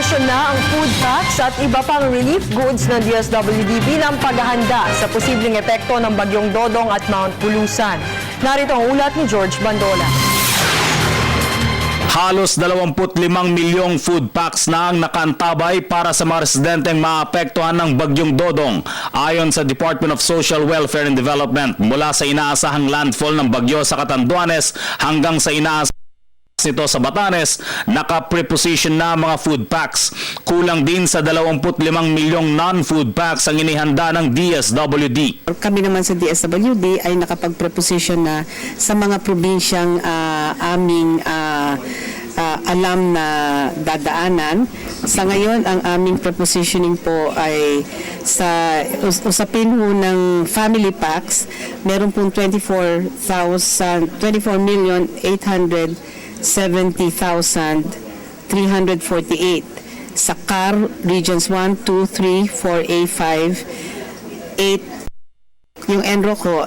distribusyon na ang food packs at iba pang relief goods ng DSWD bilang paghahanda sa posibleng epekto ng Bagyong Dodong at Mount Pulusan. Narito ang ulat ni George Bandola. Halos 25 milyong food packs na ang nakaantabay para sa mga residenteng maapektuhan ng Bagyong Dodong ayon sa Department of Social Welfare and Development mula sa inaasahang landfall ng bagyo sa Catanduanes hanggang sa inaasahang nito sa Batanes, naka-preposition na mga food packs. Kulang din sa 25 milyong non-food packs ang inihanda ng DSWD. Kami naman sa DSWD ay nakapag-preposition na sa mga probinsyang aming alam na dadaanan. Sa ngayon, ang aming prepositioning po ay sa usapin ho ng family packs, meron pong 24,870,348. Sa CAR, Regions 1, 2, 3, 4A, 5, 8. Yung enro ko,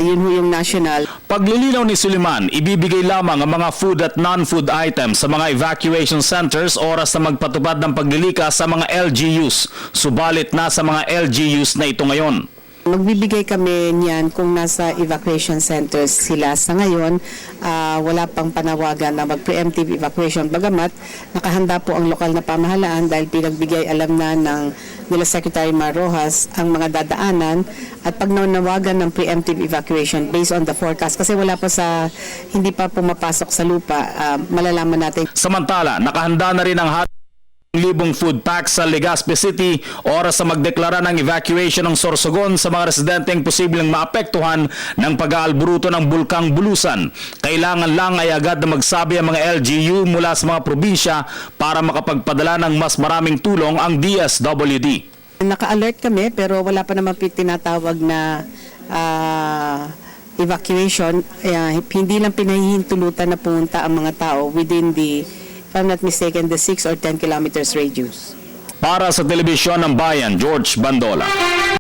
yun ho yung national. Paglilinaw ni Suliman, ibibigay lamang ang mga food at non-food items sa mga evacuation centers oras na magpatupad ng paglilikas sa mga LGUs. Subalit na sa mga LGUs na ito ngayon. Magbibigay kami niyan kung nasa evacuation centers sila. Sa ngayon, wala pang panawagan na mag-preemptive evacuation. Bagamat, nakahanda po ang lokal na pamahalaan dahil pinagbigay alam na nila Secretary Mar Rojas ang mga dadaanan at pag nawagan ng preemptive evacuation based on the forecast. Kasi wala pa hindi pa pumapasok sa lupa, malalaman natin. Samantala, nakahanda na rin ang 1,000 food packs sa Legazpi City oras sa magdeklara ng evacuation ng Sorsogon sa mga residenteng posibleng maapektuhan ng pag-aalburuto ng Bulkang Bulusan. Kailangan lang ay agad na magsabi ang mga LGU mula sa mga probinsya para makapagpadala ng mas maraming tulong ang DSWD. Naka-alert kami pero wala pa naman tinatawag na evacuation. Hindi lang pinahihintulutan na pumunta ang mga tao within the, if I'm not mistaken, the 6 or 10 kilometers radius. Para sa Telebisyon ng Bayan, George Bandola.